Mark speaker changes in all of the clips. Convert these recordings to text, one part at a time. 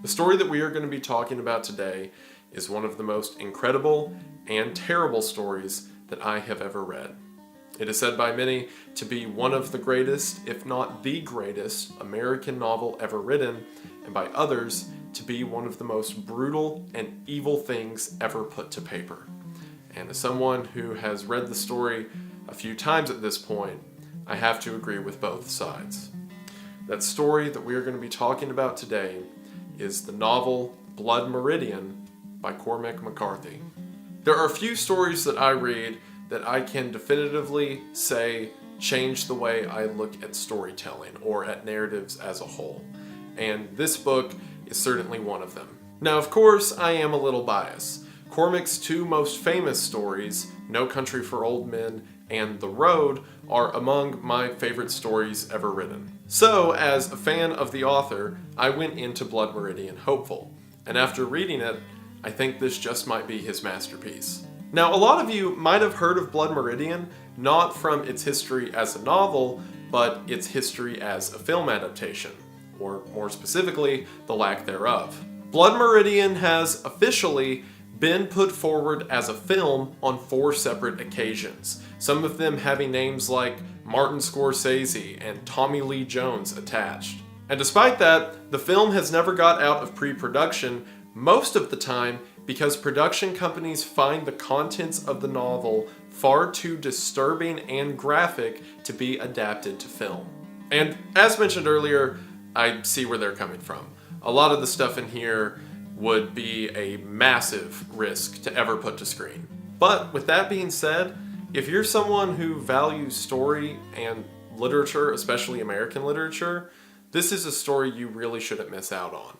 Speaker 1: The story that we are going to be talking about today is one of the most incredible and terrible stories that I have ever read. It is said by many to be one of the greatest, if not the greatest, American novel ever written, and by others to be one of the most brutal and evil things ever put to paper. And as someone who has read the story a few times at this point, I have to agree with both sides. That story that we are going to be talking about today is the novel Blood Meridian by Cormac McCarthy. There are a few stories that I read that I can definitively say change the way I look at storytelling or at narratives as a whole. And this book is certainly one of them. Now, of course, I am a little biased. Cormac's two most famous stories, No Country for Old Men and The Road, are among my favorite stories ever written. So, as a fan of the author, I went into Blood Meridian hopeful. And after reading it, I think this just might be his masterpiece. Now, a lot of you might have heard of Blood Meridian, not from its history as a novel, but its history as a film adaptation, or more specifically, the lack thereof. Blood Meridian has officially been put forward as a film on 4 separate occasions, some of them having names like Martin Scorsese and Tommy Lee Jones attached. And despite that, the film has never got out of pre-production, most of the time because production companies find the contents of the novel far too disturbing and graphic to be adapted to film. And as mentioned earlier, I see where they're coming from. A lot of the stuff in here would be a massive risk to ever put to screen. But with that being said, if you're someone who values story and literature, especially American literature, this is a story you really shouldn't miss out on.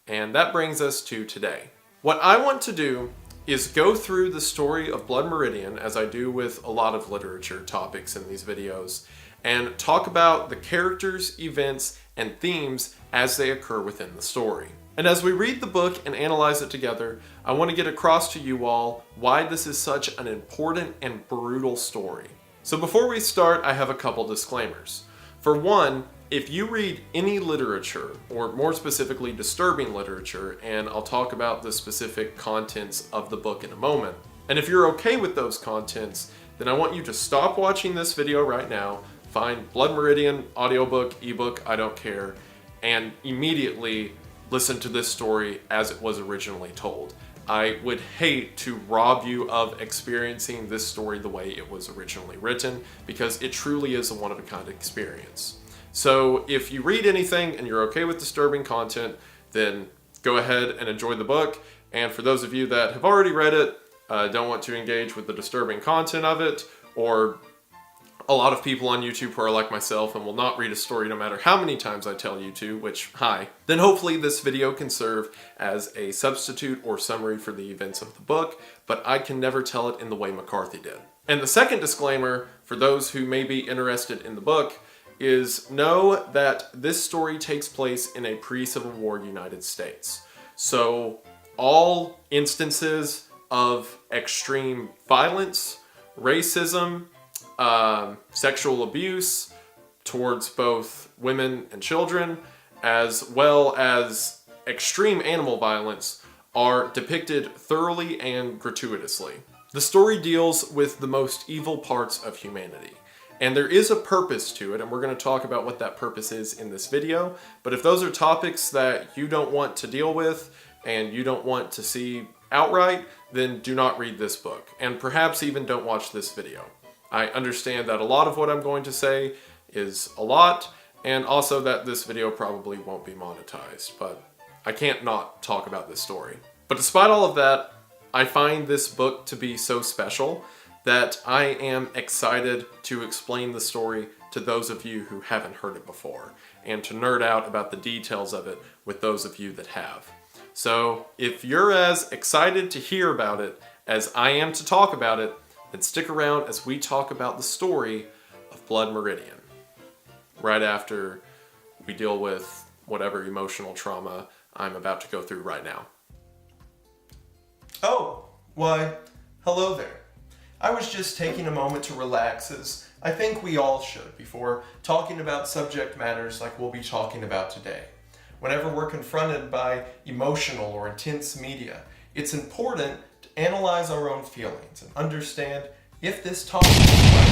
Speaker 1: And that brings us to today. What I want to do is go through the story of Blood Meridian, as I do with a lot of literature topics in these videos, and talk about the characters, events, and themes as they occur within the story. And as we read the book and analyze it together, I want to get across to you all why this is such an important and brutal story. So before we start, I have a couple disclaimers. For one, if you read any literature, or more specifically disturbing literature, and I'll talk about the specific contents of the book in a moment, and if you're okay with those contents, then I want you to stop watching this video right now, find Blood Meridian, audiobook, ebook, I don't care, and immediately listen to this story as it was originally told. I would hate to rob you of experiencing this story the way it was originally written, because it truly is a one-of-a-kind experience. So if you read anything and you're okay with disturbing content, then go ahead and enjoy the book. And for those of you that have already read it, don't want to engage with the disturbing content of it, or a lot of people on YouTube who are like myself and will not read a story no matter how many times I tell you to, which, hi, then hopefully this video can serve as a substitute or summary for the events of the book, but I can never tell it in the way McCarthy did. And the second disclaimer, for those who may be interested in the book, is know that this story takes place in a pre-Civil War United States. So all instances of extreme violence, racism, sexual abuse towards both women and children, as well as extreme animal violence, are depicted thoroughly and gratuitously. The story deals with the most evil parts of humanity. And there is a purpose to it, and we're going to talk about what that purpose is in this video. But if those are topics that you don't want to deal with and you don't want to see outright, then do not read this book. And perhaps even don't watch this video. I understand that a lot of what I'm going to say is a lot, and also that this video probably won't be monetized, but I can't not talk about this story. But despite all of that, I find this book to be so special that I am excited to explain the story to those of you who haven't heard it before, and to nerd out about the details of it with those of you that have. So if you're as excited to hear about it as I am to talk about it, then stick around as we talk about the story of Blood Meridian, right after we deal with whatever emotional trauma I'm about to go through right now. Oh, why, hello there. I was just taking a moment to relax, as I think we all should, before talking about subject matters like we'll be talking about today. whenever we're confronted by emotional or intense media, it's important to analyze our own feelings and understand if this topic is right.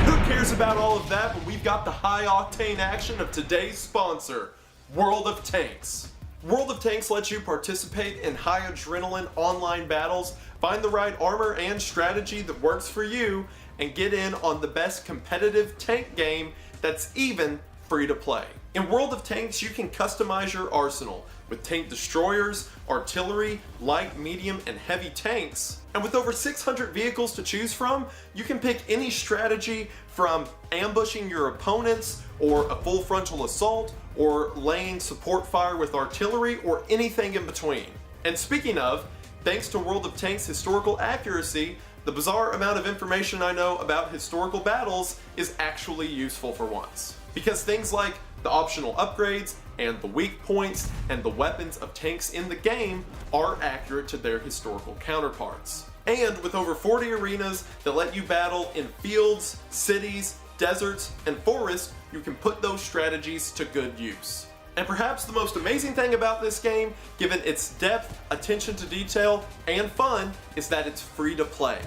Speaker 1: Who cares about all of that when we've got the high-octane action of today's sponsor, World of Tanks. World of Tanks lets you participate in high adrenaline online battles, find the right armor and strategy that works for you, and get in on the best competitive tank game that's even free to play. In World of Tanks, you can customize your arsenal with tank destroyers, artillery, light, medium, and heavy tanks. And with over 600 vehicles to choose from, you can pick any strategy from ambushing your opponents, or a full frontal assault, or laying support fire with artillery, or anything in between. And speaking of, thanks to World of Tanks' historical accuracy, the bizarre amount of information I know about historical battles is actually useful for once. Because things like the optional upgrades, and the weak points, and the weapons of tanks in the game are accurate to their historical counterparts. And with over 40 arenas that let you battle in fields, cities, deserts, and forests, you can put those strategies to good use. And perhaps the most amazing thing about this game, given its depth, attention to detail, and fun, is that it's free to play.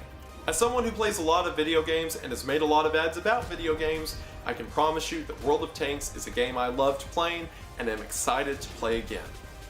Speaker 1: As someone who plays a lot of video games and has made a lot of ads about video games, I can promise you that World of Tanks is a game I loved playing and am excited to play again.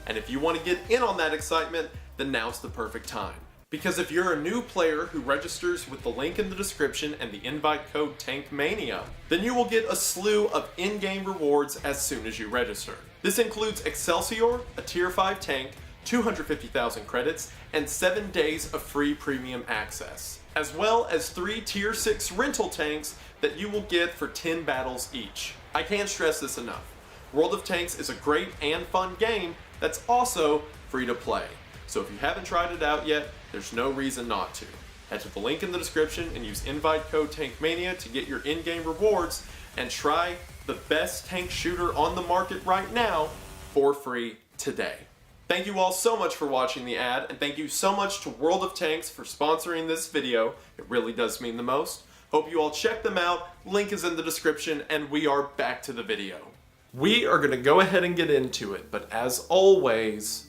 Speaker 1: And if you want to get in on that excitement, then now's the perfect time. Because if you're a new player who registers with the link in the description and the invite code TANKMANIA, then you will get a slew of in-game rewards as soon as you register. This includes Excelsior, a tier 5 tank, 250,000 credits, and 7 days of free premium access, as well as 3 tier 6 rental tanks that you will get for 10 battles each. I can't stress this enough. World of Tanks is a great and fun game that's also free to play. So if you haven't tried it out yet, there's no reason not to. Head to the link in the description and use invite code TANKMANIA to get your in-game rewards and try the best tank shooter on the market right now for free today. Thank you all so much for watching the ad, and thank you so much to World of Tanks for sponsoring this video. It really does mean the most. Hope you all check them out. Link is in the description, and we are back to the video. We are going to go ahead and get into it, but as always,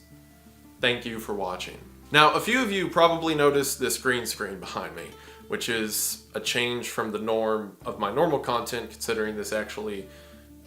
Speaker 1: thank you for watching. Now, a few of you probably noticed this green screen behind me, which is a change from the norm of my normal content, considering this actually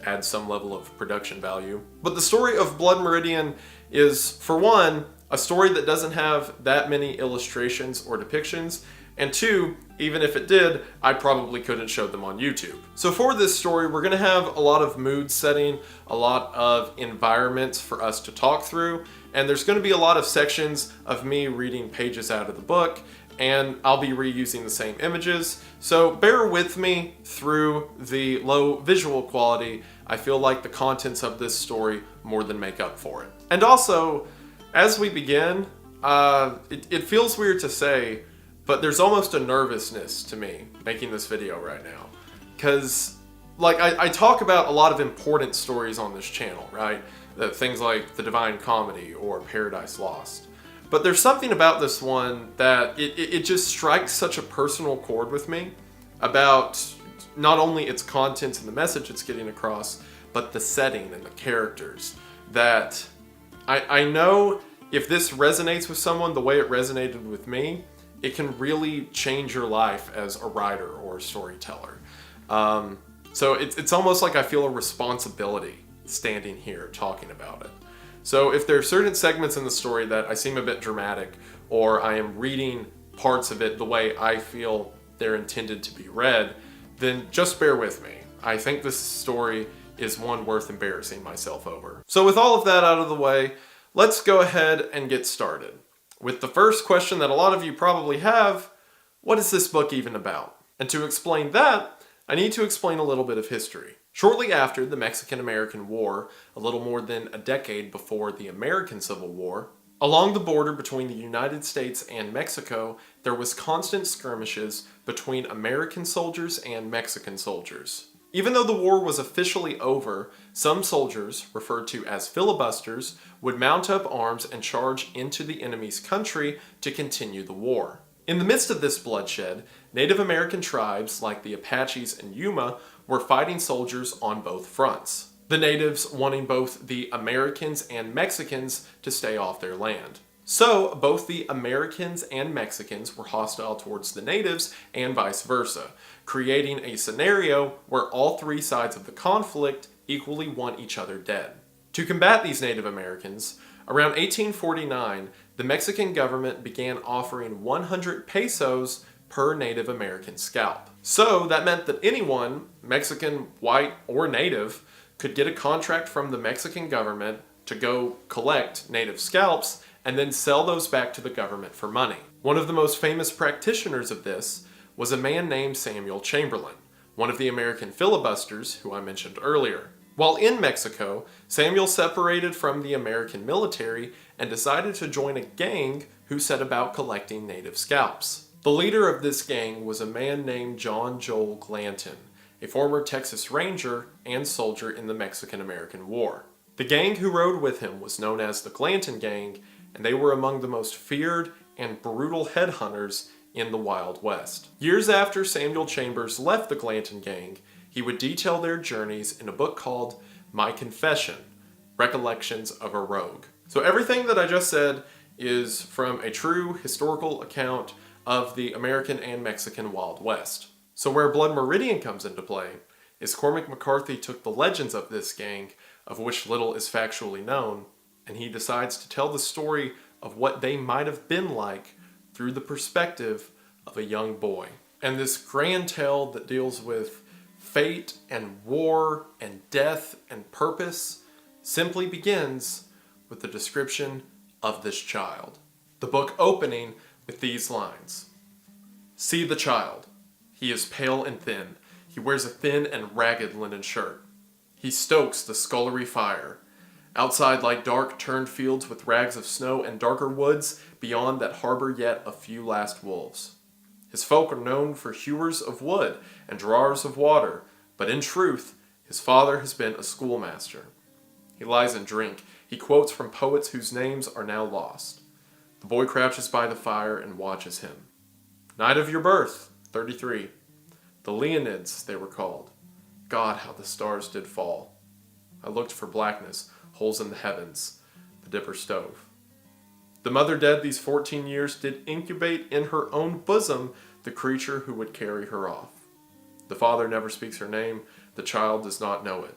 Speaker 1: adds some level of production value. But the story of Blood Meridian is, for one, a story that doesn't have that many illustrations or depictions, and two, even if it did, I probably couldn't show them on YouTube. So for this story, we're gonna have a lot of mood setting, a lot of environments for us to talk through, and there's gonna be a lot of sections of me reading pages out of the book, and I'll be reusing the same images. So bear with me through the low visual quality. I feel like the contents of this story more than make up for it. And also, as we begin, it feels weird to say, but there's almost a nervousness to me making this video right now. Because, like, I talk about a lot of important stories on this channel, right? Things like The Divine Comedy or Paradise Lost. But there's something about this one that it just strikes such a personal chord with me about not only its contents and the message it's getting across, but the setting and the characters. That I know if this resonates with someone the way it resonated with me, it can really change your life as a writer or a storyteller. So it's almost like I feel a responsibility standing here talking about it. So if there are certain segments in the story that I seem a bit dramatic, or I am reading parts of it the way I feel they're intended to be read, then just bear with me. I think this story is one worth embarrassing myself over. So with all of that out of the way, let's go ahead and get started with the first question that a lot of you probably have: what is this book even about? And to explain that, I need to explain a little bit of history. Shortly after the Mexican-American War, a little more than a decade before the American Civil War, along the border between the United States and Mexico, there was constant skirmishes between American soldiers and Mexican soldiers. Even though the war was officially over, some soldiers, referred to as filibusters, would mount up arms and charge into the enemy's country to continue the war. In the midst of this bloodshed, Native American tribes like the Apaches and Yuma were fighting soldiers on both fronts. the natives wanting both the Americans and Mexicans to stay off their land. So, both the Americans and Mexicans were hostile towards the natives and vice versa, creating a scenario where all three sides of the conflict equally want each other dead. To combat these Native Americans, around 1849, the Mexican government began offering 100 pesos per Native American scalp. So that meant that anyone, Mexican, white, or Native, could get a contract from the Mexican government to go collect Native scalps and then sell those back to the government for money. One of the most famous practitioners of this was a man named Samuel Chamberlain, one of the American filibusters who I mentioned earlier. While in Mexico, Samuel separated from the American military and decided to join a gang who set about collecting Native scalps. The leader of this gang was a man named John Joel Glanton, a former Texas Ranger and soldier in the Mexican-American War. The gang who rode with him was known as the Glanton Gang, and they were among the most feared and brutal headhunters in the Wild West. Years after Samuel Chambers left the Glanton Gang, he would detail their journeys in a book called My Confession, Recollections of a Rogue. So everything that I just said is from a true historical account of the American and Mexican Wild West. So where Blood Meridian comes into play is Cormac McCarthy took the legends of this gang, of which little is factually known, and he decides to tell the story of what they might have been like through the perspective of a young boy. And this grand tale that deals with fate and war and death and purpose simply begins with the description of this child. The book opening with these lines. See the child. He is pale and thin. He wears a thin and ragged linen shirt. He stokes the scullery fire. Outside lie dark turned fields with rags of snow and darker woods beyond that harbor yet a few last wolves. His folk are known for hewers of wood and drawers of water, but in truth, his father has been a schoolmaster. He lies in drink. He quotes from poets whose names are now lost. The boy crouches by the fire and watches him. Night of your birth, 33. The Leonids, they were called. God, how the stars did fall. I looked for blackness, holes in the heavens, the dipper stove. The mother dead these 14 years did incubate in her own bosom the creature who would carry her off. The father never speaks her name, the child does not know it.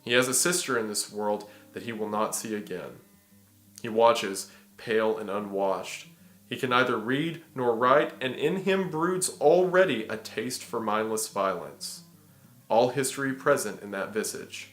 Speaker 1: He has a sister in this world that he will not see again. He watches, pale and unwashed. He can neither read nor write, and in him broods already a taste for mindless violence. All history present in that visage.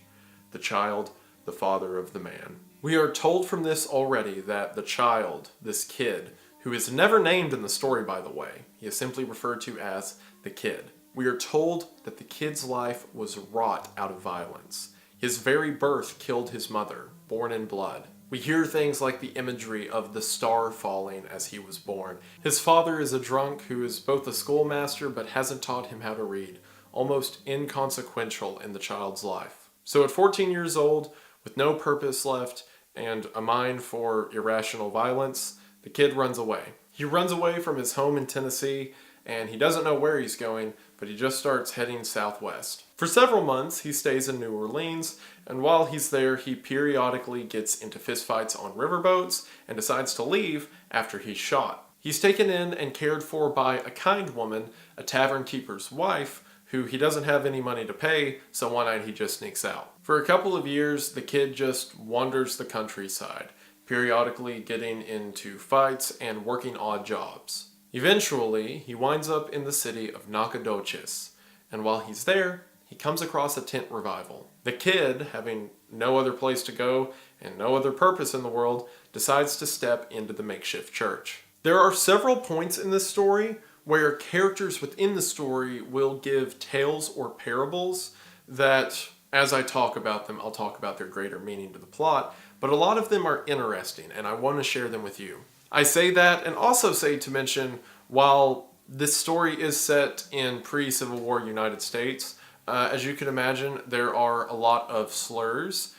Speaker 1: The child, the father of the man. We are told from this already that the child, this kid, who is never named in the story by the way, he is simply referred to as the kid. We are told that the kid's life was wrought out of violence. His very birth killed his mother, born in blood. We hear things like the imagery of the star falling as he was born. His father is a drunk who is both a schoolmaster but hasn't taught him how to read, almost inconsequential in the child's life. So at 14 years old, with no purpose left and a mind for irrational violence, the kid runs away. He runs away from his home in Tennessee, and he doesn't know where he's going, but he just starts heading southwest. For several months, he stays in New Orleans, and while he's there, he periodically gets into fistfights on riverboats and decides to leave after he's shot. He's taken in and cared for by a kind woman, a tavern keeper's wife, who he doesn't have any money to pay, so one night he just sneaks out. For a couple of years, the kid just wanders the countryside, periodically getting into fights and working odd jobs. Eventually, he winds up in the city of Nacogdoches, and while he's there, he comes across a tent revival. The kid, having no other place to go and no other purpose in the world, decides to step into the makeshift church. There are several points in this story where characters within the story will give tales or parables that, as I talk about them, I'll talk about their greater meaning to the plot, but a lot of them are interesting, and I want to share them with you. I say that and also say to mention, while this story is set in pre-Civil War United States, as you can imagine, there are a lot of slurs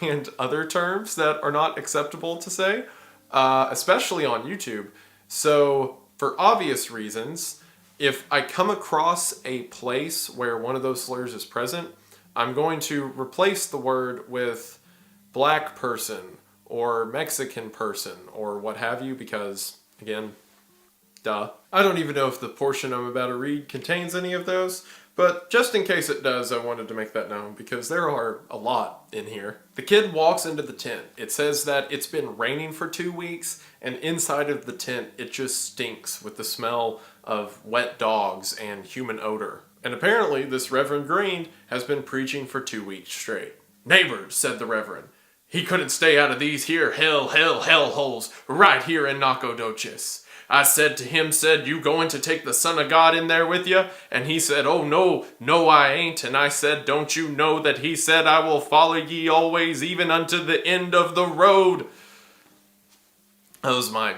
Speaker 1: and other terms that are not acceptable to say, especially on YouTube. So, for obvious reasons, if I come across a place where one of those slurs is present, I'm going to replace the word with black person or Mexican person or what have you because, again, duh. I don't even know if the portion I'm about to read contains any of those, but just in case it does, I wanted to make that known because there are a lot in here. The kid walks into the tent. It says that it's been raining for 2 weeks, and inside of the tent, it just stinks with the smell of wet dogs and human odor. And apparently, this Reverend Green has been preaching for 2 weeks straight. "Neighbors," said the Reverend, "he couldn't stay out of these here hell holes right here in Nacogdoches. I said to him, you going to take the Son of God in there with you? And he said, oh no, I ain't. And I said, don't you know that he said, I will follow ye always, even unto the end of the road." That was my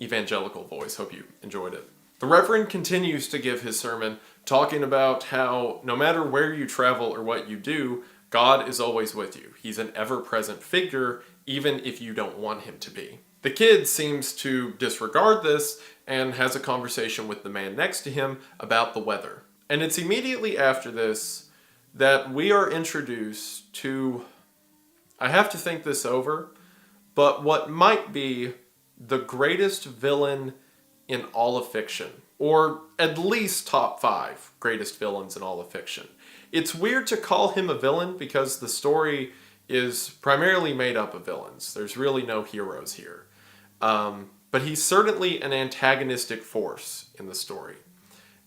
Speaker 1: evangelical voice. Hope you enjoyed it. The Reverend continues to give his sermon, talking about how no matter where you travel or what you do, God is always with you. He's an ever-present figure, even if you don't want him to be. The kid seems to disregard this and has a conversation with the man next to him about the weather. And it's immediately after this that we are introduced to, I have to think this over, but what might be the greatest villain in all of fiction, or at least top 5 greatest villains in all of fiction. It's weird to call him a villain because the story is primarily made up of villains. There's really no heroes here. But he's certainly an antagonistic force in the story.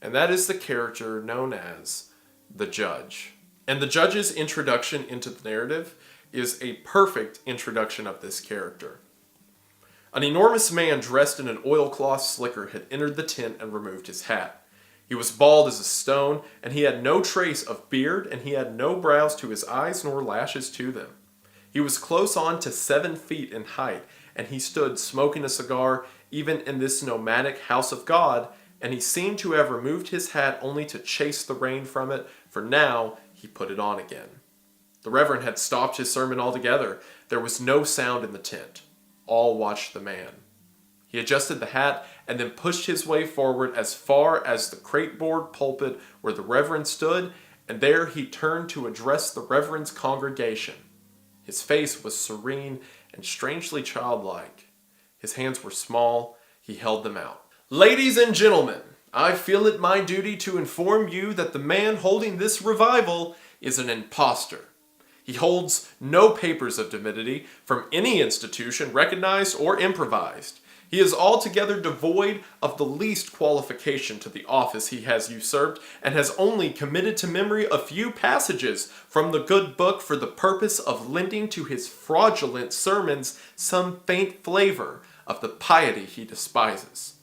Speaker 1: And that is the character known as the Judge. And the Judge's introduction into the narrative is a perfect introduction of this character. An enormous man dressed in an oilcloth slicker had entered the tent and removed his hat. He was bald as a stone, and he had no trace of beard, and he had no brows to his eyes nor lashes to them. He was close on to 7 feet in height, and he stood smoking a cigar even in this nomadic house of God, and he seemed to have removed his hat only to chase the rain from it, for now he put it on again. The Reverend had stopped his sermon altogether. There was no sound in the tent. All watched the man. He adjusted the hat and then pushed his way forward as far as the crate-board pulpit where the Reverend stood, and there he turned to address the Reverend's congregation. His face was serene and strangely childlike. His hands were small. He held them out. "Ladies and gentlemen, I feel it my duty to inform you that the man holding this revival is an impostor. He holds no papers of divinity from any institution, recognized or improvised. He is altogether devoid of the least qualification to the office he has usurped, and has only committed to memory a few passages from the good book for the purpose of lending to his fraudulent sermons some faint flavor of the piety he despises.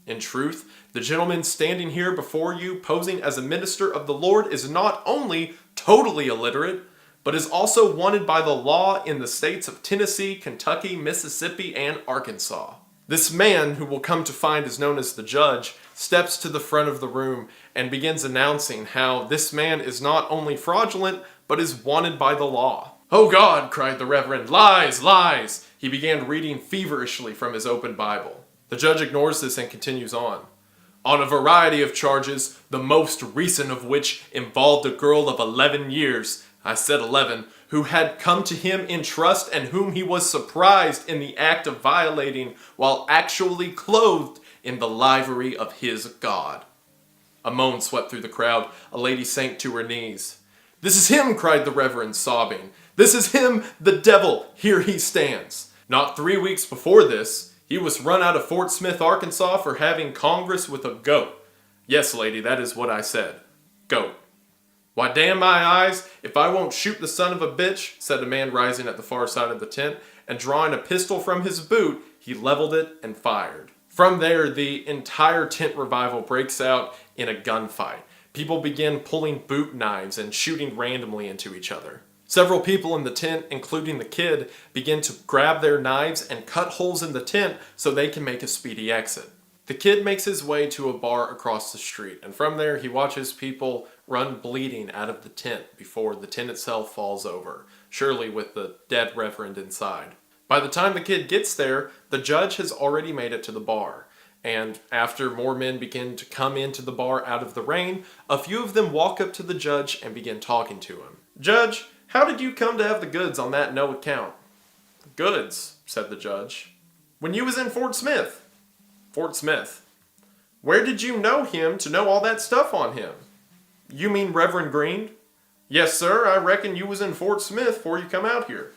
Speaker 1: In truth, the gentleman standing here before you, posing as a minister of the Lord, is not only totally illiterate, but is also wanted by the law in the states of Tennessee, Kentucky, Mississippi, and Arkansas. This man, who will come to find is known as the Judge, steps to the front of the room and begins announcing how this man is not only fraudulent, but is wanted by the law. "Oh God," cried the Reverend, "lies, lies!" He began reading feverishly from his open Bible. The Judge ignores this and continues on. "On a variety of charges, the most recent of which involved a girl of 11 years, I said 11, who had come to him in trust and whom he was surprised in the act of violating while actually clothed in the livery of his God." A moan swept through the crowd. A lady sank to her knees. "This is him," cried the Reverend, sobbing. "This is him, the devil. Here he stands. Not 3 weeks before this, he was run out of Fort Smith, Arkansas for having congress with a goat. Yes, lady, that is what I said. Goat. Why, damn my eyes, if I won't shoot the son of a bitch," said a man rising at the far side of the tent, and drawing a pistol from his boot, he leveled it and fired. From there, the entire tent revival breaks out in a gunfight. People begin pulling boot knives and shooting randomly into each other. Several people in the tent, including the kid, begin to grab their knives and cut holes in the tent so they can make a speedy exit. The kid makes his way to a bar across the street, and from there he watches people run bleeding out of the tent before the tent itself falls over, surely with the dead Reverend inside. By the time the kid gets there, the Judge has already made it to the bar, and after more men begin to come into the bar out of the rain, a few of them walk up to the Judge and begin talking to him. "Judge, how did you come to have the goods on that no account?" "Goods," said the judge. "When you was in Fort Smith." "Fort Smith. Where did you know him to know all that stuff on him?" "You mean Reverend Green?" "Yes, sir, I reckon you was in Fort Smith before you come out here."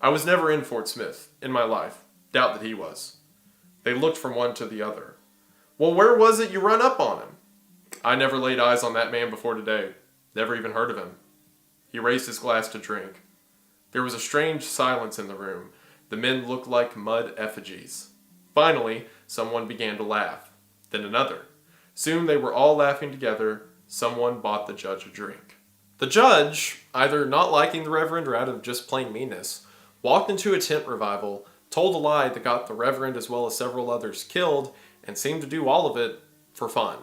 Speaker 1: "I was never in Fort Smith in my life. Doubt that he was." They looked from one to the other. "Well, where was it you run up on him?" "I never laid eyes on that man before today. Never even heard of him." He raised his glass to drink. There was a strange silence in the room. The men looked like mud effigies. Finally, someone began to laugh. Then another. Soon they were all laughing together. Someone bought the judge a drink. The judge, either not liking the reverend or out of just plain meanness, walked into a tent revival, told a lie that got the reverend as well as several others killed, and seemed to do all of it for fun,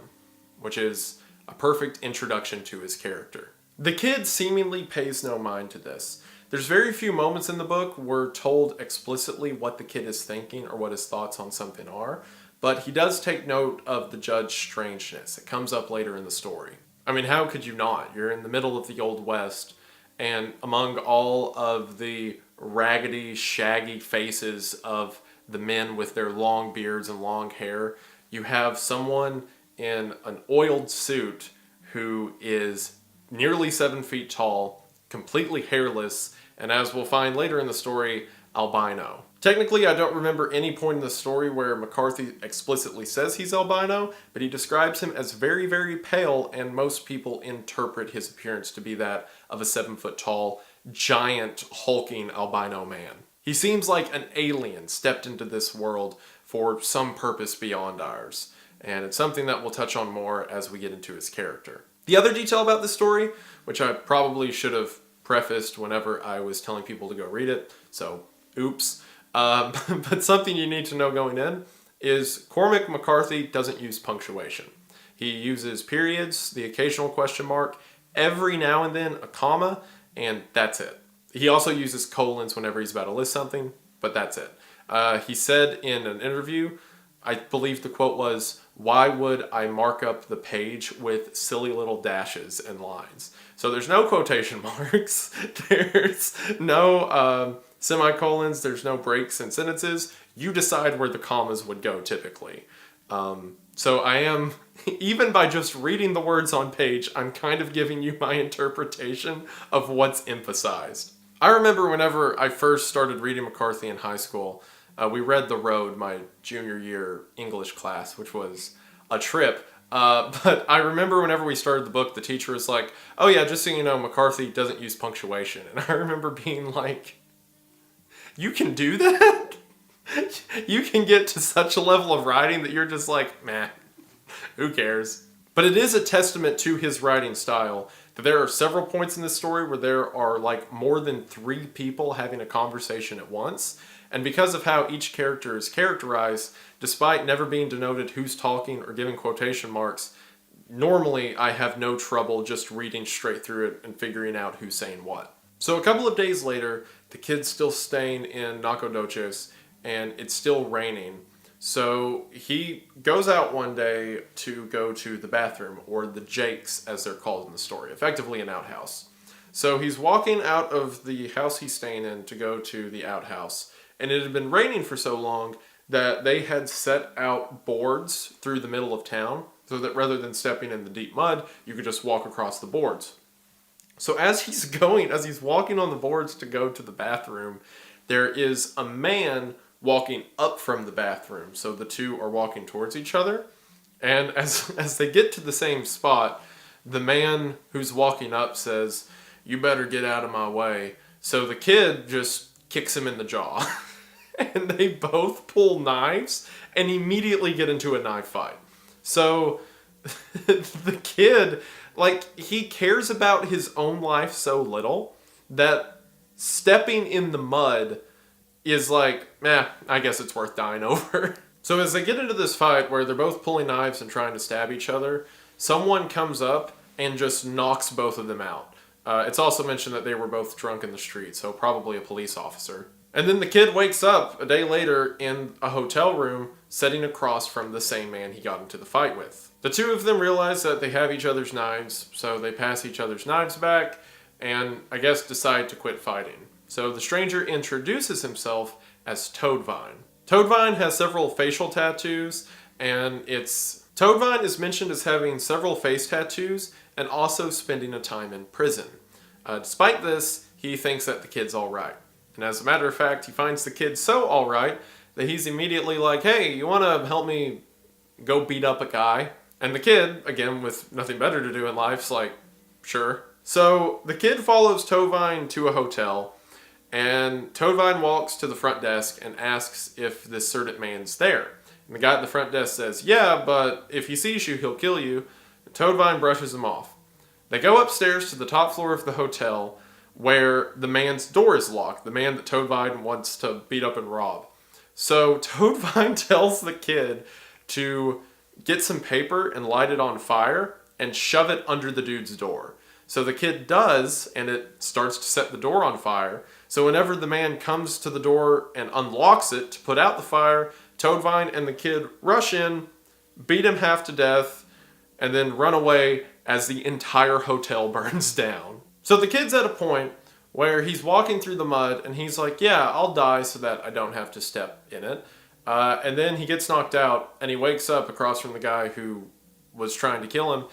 Speaker 1: which is a perfect introduction to his character. The kid seemingly pays no mind to this. There's very few moments in the book where we're told explicitly what the kid is thinking or what his thoughts on something are, but he does take note of the judge's strangeness. It comes up later in the story. I mean, how could you not? You're in the middle of the Old West, and among all of the raggedy, shaggy faces of the men with their long beards and long hair, you have someone in an oiled suit who is nearly 7 feet tall, completely hairless, and as we'll find later in the story, albino. Technically, I don't remember any point in the story where McCarthy explicitly says he's albino, but he describes him as very, very pale, and most people interpret his appearance to be that of a 7 foot tall, giant, hulking albino man. He seems like an alien stepped into this world for some purpose beyond ours, and it's something that we'll touch on more as we get into his character. The other detail about this story, which I probably should have prefaced whenever I was telling people to go read it, so oops. But something you need to know going in is Cormac McCarthy doesn't use punctuation. He uses periods, the occasional question mark, every now and then a comma, and that's it. He also uses colons whenever he's about to list something, but that's it. He said in an interview, I believe the quote was, "Why would I mark up the page with silly little dashes and lines?" So there's no quotation marks, there's no semicolons, there's no breaks in sentences. You decide where the commas would go typically. So I am, even by just reading the words on page, I'm kind of giving you my interpretation of what's emphasized. I remember whenever I first started reading McCarthy in high school, we read The Road, my junior year English class, which was a trip. But I remember whenever we started the book, the teacher was like, "Oh yeah, just so you know, McCarthy doesn't use punctuation." And I remember being like, you can do that? You can get to such a level of writing that you're just like, meh, who cares? But it is a testament to his writing style that there are several points in this story where there are like more than 3 people having a conversation at once. And because of how each character is characterized, despite never being denoted who's talking or giving quotation marks, normally I have no trouble just reading straight through it and figuring out who's saying what. So a couple of days later, the kid's still staying in Nacogdoches, and it's still raining. So he goes out one day to go to the bathroom, or the Jakes as they're called in the story, effectively an outhouse. So he's walking out of the house he's staying in to go to the outhouse, and it had been raining for so long that they had set out boards through the middle of town, so that rather than stepping in the deep mud, you could just walk across the boards. So as he's walking on the boards to go to the bathroom, there is a man walking up from the bathroom. So the two are walking towards each other. And as they get to the same spot, the man who's walking up says, "You better get out of my way." So the kid just kicks him in the jaw. And they both pull knives and immediately get into a knife fight. So the kid, like, he cares about his own life so little that stepping in the mud is like, I guess it's worth dying over. So as they get into this fight where they're both pulling knives and trying to stab each other, someone comes up and just knocks both of them out. It's also mentioned that they were both drunk in the street, so probably a police officer. And then the kid wakes up a day later in a hotel room sitting across from the same man he got into the fight with. The two of them realize that they have each other's knives, so they pass each other's knives back, and I guess decide to quit fighting. So the stranger introduces himself as Toadvine. Toadvine has several facial tattoos, and Toadvine is mentioned as having several face tattoos and also spending a time in prison. Despite this, he thinks that the kid's alright. And as a matter of fact, he finds the kid so alright that he's immediately like, hey, you want to help me go beat up a guy? And the kid, again with nothing better to do in life, is like, sure. So the kid follows Toadvine to a hotel, and Toadvine walks to the front desk and asks if this certain man's there. And the guy at the front desk says, yeah, but if he sees you, he'll kill you. And Toadvine brushes him off. They go upstairs to the top floor of the hotel where the man's door is locked, the man that Toadvine wants to beat up and rob. So Toadvine tells the kid to get some paper and light it on fire and shove it under the dude's door. So the kid does, and it starts to set the door on fire. So whenever the man comes to the door and unlocks it to put out the fire, Toadvine and the kid rush in, beat him half to death, and then run away as the entire hotel burns down. So the kid's at a point where he's walking through the mud and he's like, yeah, I'll die so that I don't have to step in it. And then he gets knocked out and he wakes up across from the guy who was trying to kill him.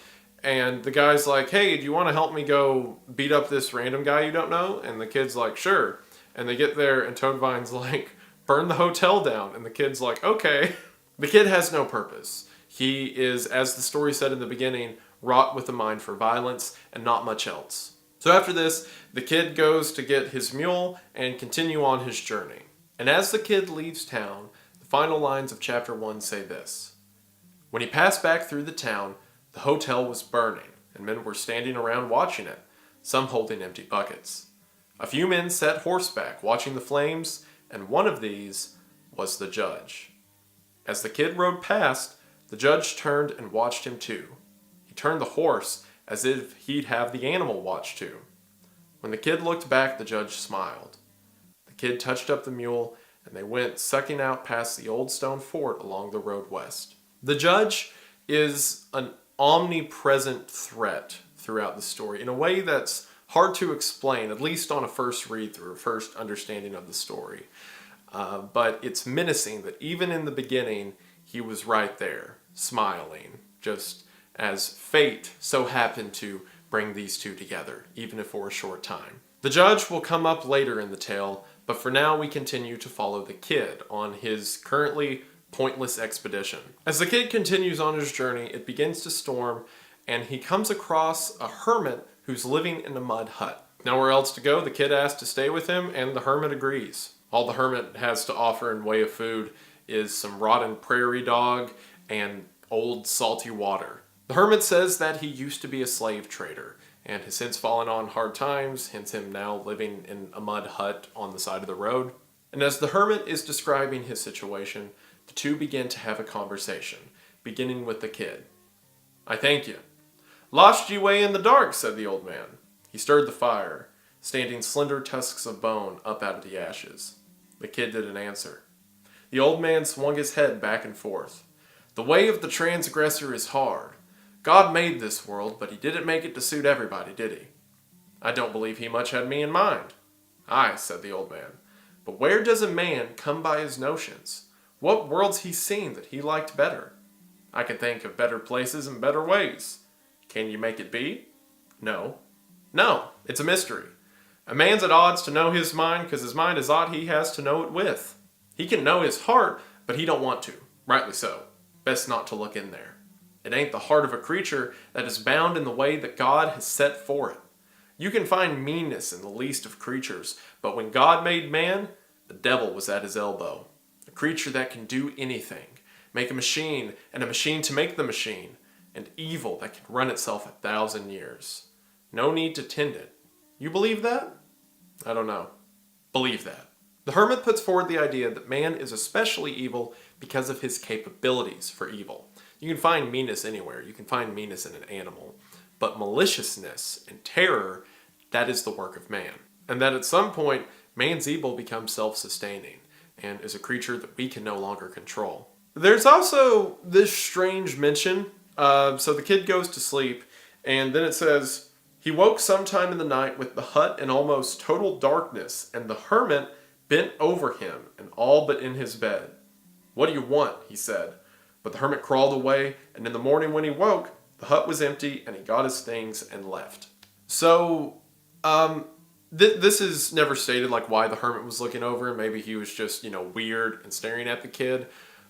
Speaker 1: And the guy's like, hey, do you want to help me go beat up this random guy you don't know? And the kid's like, sure. And they get there and Toadvine's like, burn the hotel down. And the kid's like, okay. The kid has no purpose. He is, as the story said in the beginning, wrought with a mind for violence and not much else. So after this, the kid goes to get his mule and continue on his journey. And as the kid leaves town, the final lines of chapter 1 say this. When he passed back through the town, the hotel was burning, and men were standing around watching it, some holding empty buckets. A few men sat horseback watching the flames, and one of these was the judge. As the kid rode past, the judge turned and watched him too. He turned the horse as if he'd have the animal watch too. When the kid looked back, the judge smiled. The kid touched up the mule, and they went sucking out past the old stone fort along the road west. The judge is an omnipresent threat throughout the story in a way that's hard to explain, at least on a first read through, first understanding of the story. But it's menacing that even in the beginning, he was right there, smiling, just as fate so happened to bring these two together, even if for a short time. The judge will come up later in the tale, but for now we continue to follow the kid on his currently pointless expedition. As the kid continues on his journey, it begins to storm, and he comes across a hermit who's living in a mud hut. Nowhere else to go, the kid asks to stay with him, and the hermit agrees. All the hermit has to offer in way of food is some rotten prairie dog and old salty water. The hermit says that he used to be a slave trader, and has since fallen on hard times, hence him now living in a mud hut on the side of the road. And as the hermit is describing his situation, the two begin to have a conversation, beginning with the kid. I thank you. Lost you way in the dark, said the old man. He stirred the fire, standing slender tusks of bone up out of the ashes. The kid didn't answer. The old man swung his head back and forth. The way of the transgressor is hard. God made this world, but he didn't make it to suit everybody, did he? I don't believe he much had me in mind. Aye, said the old man. But where does a man come by his notions? What world's he seen that he liked better? I can think of better places and better ways. Can you make it be? No. No, it's a mystery. A man's at odds to know his mind because his mind is aught he has to know it with. He can know his heart, but he don't want to. Rightly so. Best not to look in there. It ain't the heart of a creature that is bound in the way that God has set for it. You can find meanness in the least of creatures, but when God made man, the devil was at his elbow. A creature that can do anything, make a machine, and a machine to make the machine, and evil that can run itself 1,000 years. No need to tend it. You believe that? I don't know. Believe that. The hermit puts forward the idea that man is especially evil because of his capabilities for evil. You can find meanness anywhere. You can find meanness in an animal. But maliciousness and terror, that is the work of man. And that at some point, man's evil becomes self-sustaining and is a creature that we can no longer control. There's also this strange mention. So the kid goes to sleep, and then it says, He woke sometime in the night with the hut in almost total darkness, and the hermit bent over him and all but in his bed. "What do you want?" he said. But the hermit crawled away, and in the morning when he woke, the hut was empty, and he got his things and left. So, this is never stated, like, why the hermit was looking over. Maybe he was just, weird and staring at the kid.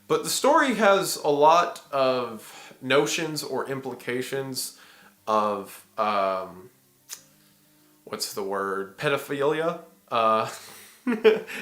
Speaker 1: But the story has a lot of notions or implications of, pedophilia,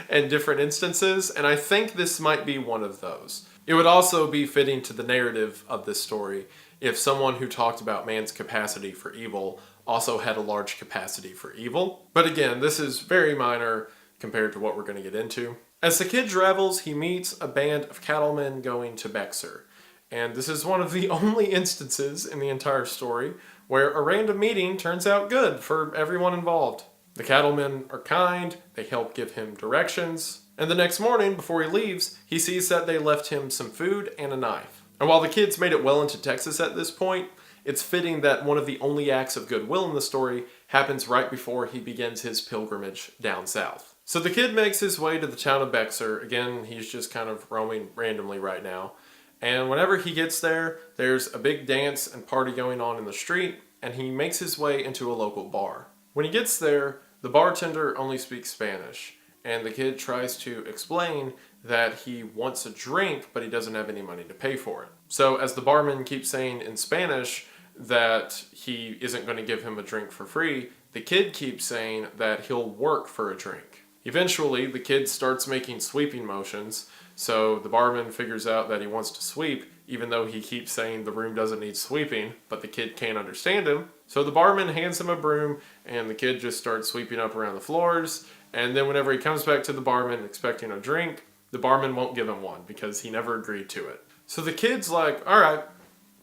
Speaker 1: and different instances, and I think this might be one of those. It would also be fitting to the narrative of this story if someone who talked about man's capacity for evil also had a large capacity for evil. But again, this is very minor compared to what we're going to get into. As the kid travels, he meets a band of cattlemen going to Bexar. And this is one of the only instances in the entire story where a random meeting turns out good for everyone involved. The cattlemen are kind, they help give him directions, and the next morning, before he leaves, he sees that they left him some food and a knife. And while the kids made it well into Texas at this point, it's fitting that one of the only acts of goodwill in the story happens right before he begins his pilgrimage down south. So the kid makes his way to the town of Bexar. Again, he's just kind of roaming randomly right now. And whenever he gets there, there's a big dance and party going on in the street, and he makes his way into a local bar. When he gets there, the bartender only speaks Spanish, and the kid tries to explain that he wants a drink, but he doesn't have any money to pay for it. So as the barman keeps saying in Spanish that he isn't going to give him a drink for free, the kid keeps saying that he'll work for a drink. Eventually, the kid starts making sweeping motions, so the barman figures out that he wants to sweep, even though he keeps saying the room doesn't need sweeping, but the kid can't understand him. So the barman hands him a broom, and the kid just starts sweeping up around the floors, and then whenever he comes back to the barman expecting a drink, the barman won't give him one because he never agreed to it. So the kid's like, "Alright,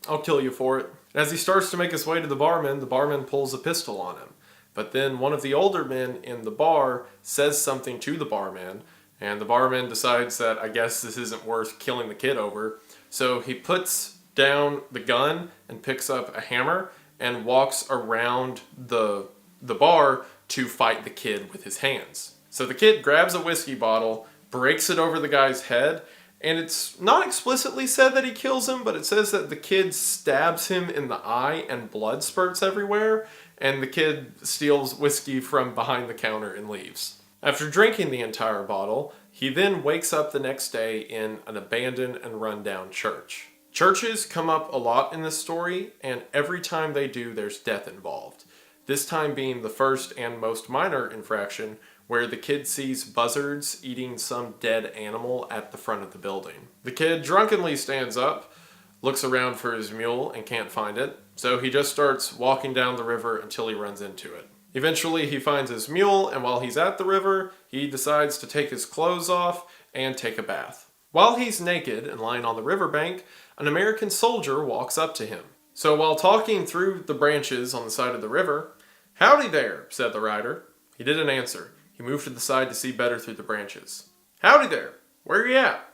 Speaker 1: I'll kill you for it." And as he starts to make his way to the barman pulls a pistol on him. But then one of the older men in the bar says something to the barman, and the barman decides that I guess this isn't worth killing the kid over. So he puts down the gun and picks up a hammer and walks around the bar to fight the kid with his hands. So the kid grabs a whiskey bottle, breaks it over the guy's head, and it's not explicitly said that he kills him, but it says that the kid stabs him in the eye and blood spurts everywhere, and the kid steals whiskey from behind the counter and leaves. After drinking the entire bottle, he then wakes up the next day in an abandoned and run-down church. Churches come up a lot in this story, and every time they do, there's death involved. This time being the first and most minor infraction, where the kid sees buzzards eating some dead animal at the front of the building. The kid drunkenly stands up, looks around for his mule, and can't find it, so he just starts walking down the river until he runs into it. Eventually he finds his mule, and while he's at the river, he decides to take his clothes off and take a bath. While he's naked and lying on the riverbank, an American soldier walks up to him. So while talking through the branches on the side of the river, "Howdy there," said the rider. He didn't answer. He moved to the side to see better through the branches. "Howdy there. Where you at?"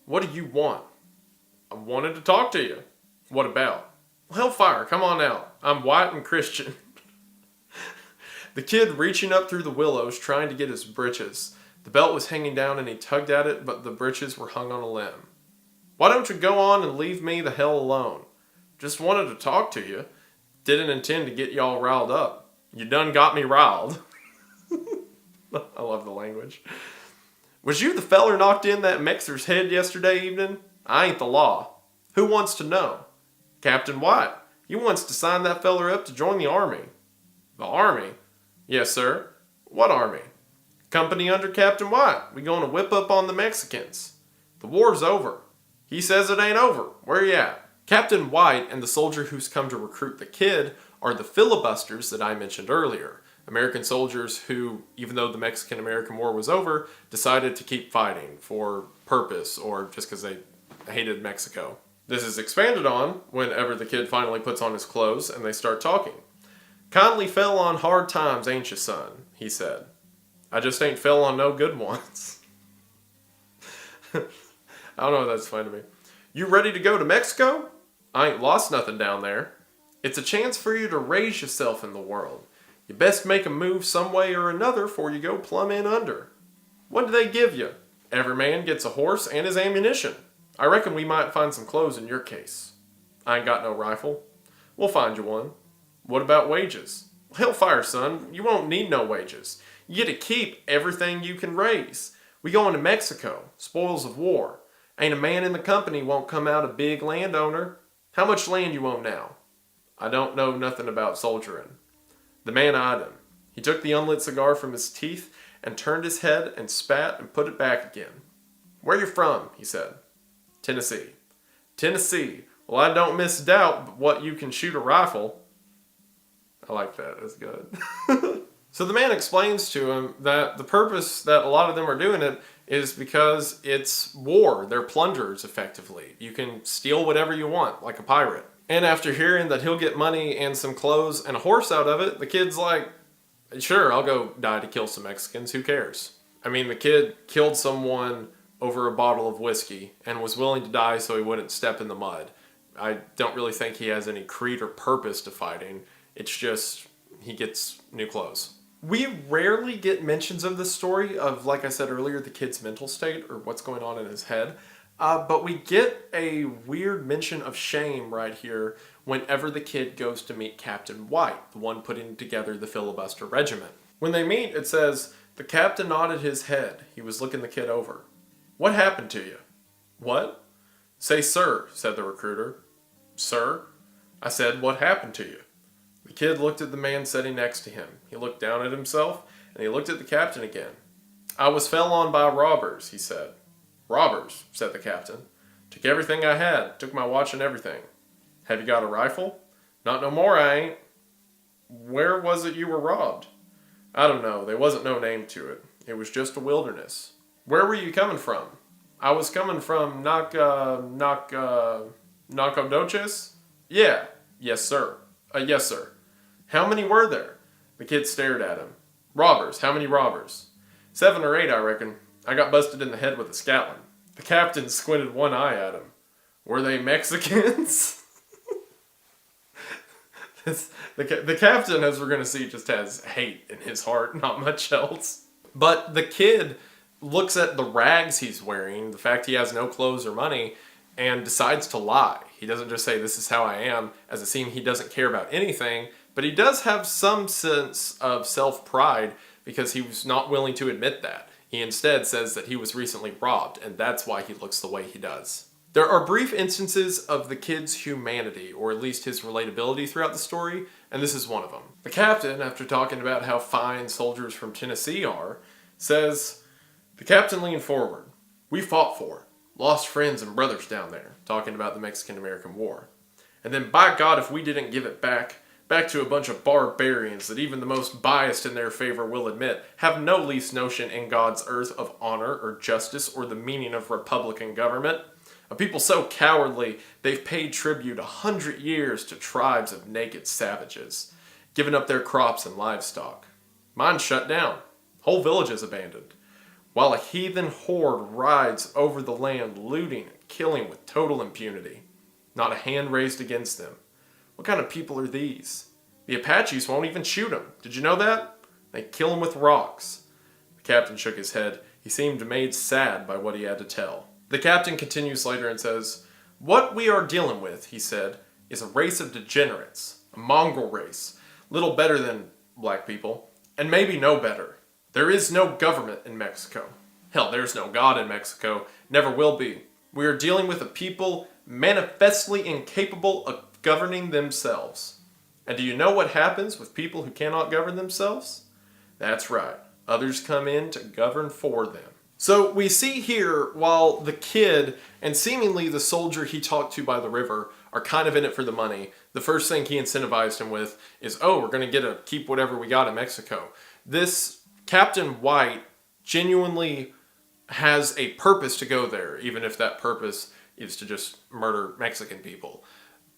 Speaker 1: "What do you want?" "I wanted to talk to you." "What about?" "Hellfire, come on out. I'm white and Christian." The kid reaching up through the willows trying to get his britches. The belt was hanging down and he tugged at it, but the britches were hung on a limb. "Why don't you go on and leave me the hell alone?" "Just wanted to talk to you. Didn't intend to get y'all riled up. You done got me riled." I love the language. "Was you the feller knocked in that Mexer's head yesterday evening? I ain't the law." "Who wants to know?" "Captain White. He wants to sign that feller up to join the army." "The army?" "Yes, sir." "What army?" "Company under Captain White. We gonna whip up on the Mexicans." "The war's over." "He says it ain't over. Where you at?" Captain White and the soldier who's come to recruit the kid are the filibusters that I mentioned earlier. American soldiers who, even though the Mexican-American War was over, decided to keep fighting for purpose or just because they hated Mexico. This is expanded on whenever the kid finally puts on his clothes and they start talking. "Kindly fell on hard times, ain't you, son?" he said. "I just ain't fell on no good ones." I don't know if that's funny to me. "You ready to go to Mexico?" "I ain't lost nothing down there." It's a chance for you to raise yourself in the world. You best make a move some way or another before you go plumb in under. What do they give you? Every man gets a horse and his ammunition. I reckon we might find some clothes in your case. I ain't got no rifle. We'll find you one. What about wages? Hellfire, son, you won't need no wages. You get to keep everything you can raise. We going to Mexico, spoils of war. Ain't a man in the company won't come out a big landowner. How much land you own now? I don't know nothing about soldiering. The man eyed him. He took the unlit cigar from his teeth and turned his head and spat and put it back again. Where you from? He said. Tennessee. Tennessee. Well, I don't misdoubt what you can shoot a rifle. I like that. That's good. So the man explains to him that the purpose that a lot of them are doing it is because it's war. They're plunderers, effectively. You can steal whatever you want, like a pirate. And after hearing that he'll get money and some clothes and a horse out of it, the kid's like, sure, I'll go die to kill some Mexicans. Who cares? I mean, the kid killed someone over a bottle of whiskey and was willing to die so he wouldn't step in the mud. I don't really think he has any creed or purpose to fighting. It's just he gets new clothes. We rarely get mentions of this story of, like I said earlier, the kid's mental state or what's going on in his head. But we get a weird mention of shame right here whenever the kid goes to meet Captain White, the one putting together the filibuster regiment. When they meet, it says, the captain nodded his head. He was looking the kid over. What happened to you? What? Say, sir, said the recruiter. Sir? I said, what happened to you? The kid looked at the man sitting next to him. He looked down at himself, and he looked at the captain again. I was fell on by robbers, he said. Robbers, said the captain. Took everything I had, took my watch and everything. Have you got a rifle? Not no more, I ain't. Where was it you were robbed? I don't know, there wasn't no name to it. It was just a wilderness. Where were you coming from? I was coming from Nacogdoches? Yeah. Yes, sir. Yes, sir. How many were there? The kid stared at him. Robbers. How many robbers? 7 or 8, I reckon. I got busted in the head with a Scatling. The captain squinted one eye at him. Were they Mexicans? The captain, as we're going to see, just has hate in his heart, not much else. But the kid looks at the rags he's wearing, the fact he has no clothes or money, and decides to lie. He doesn't just say, this is how I am, as it seems he doesn't care about anything, but he does have some sense of self-pride because he was not willing to admit that. He instead says that he was recently robbed, and that's why he looks the way he does. There are brief instances of the kid's humanity, or at least his relatability throughout the story, and this is one of them. The captain, after talking about how fine soldiers from Tennessee are, says, the captain leaned forward. We fought for it. Lost friends and brothers down there, talking about the Mexican-American War. And then, by God, if we didn't give it back to a bunch of barbarians that even the most biased in their favor will admit have no least notion in God's earth of honor or justice or the meaning of republican government. A people so cowardly they've paid tribute 100 years to tribes of naked savages, given up their crops and livestock. Mine shut down. Whole villages abandoned. While a heathen horde rides over the land looting and killing with total impunity. Not a hand raised against them. What kind of people are these? The Apaches won't even shoot them. Did you know that? They kill them with rocks. The captain shook his head. He seemed made sad by what he had to tell. The captain continues later and says, what we are dealing with, he said, is a race of degenerates. A mongrel race. Little better than black people. And maybe no better. There is no government in Mexico. Hell, there's no God in Mexico. Never will be. We are dealing with a people manifestly incapable of governing themselves. And do you know what happens with people who cannot govern themselves? That's right. Others come in to govern for them. So we see here, while the kid and seemingly the soldier he talked to by the river are kind of in it for the money, the first thing he incentivized him with is, oh, we're going to get to keep whatever we got in Mexico. This Captain White genuinely has a purpose to go there, even if that purpose is to just murder Mexican people.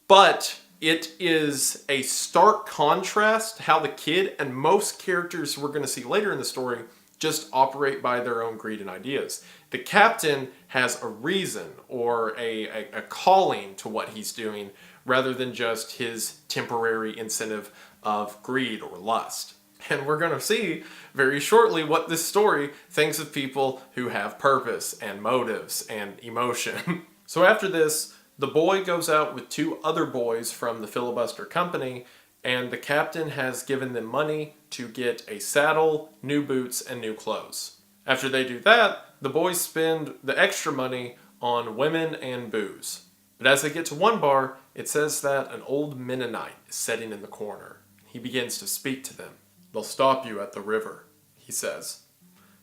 Speaker 1: But it is a stark contrast to how the kid and most characters we're going to see later in the story just operate by their own greed and ideas. The captain has a reason or a calling to what he's doing, rather than just his temporary incentive of greed or lust. And we're going to see very shortly what this story thinks of people who have purpose and motives and emotion. So after this, the boy goes out with two other boys from the filibuster company, and the captain has given them money to get a saddle, new boots, and new clothes. After they do that, the boys spend the extra money on women and booze. But as they get to one bar, it says that an old Mennonite is sitting in the corner. He begins to speak to them. "They'll stop you at the river," he says.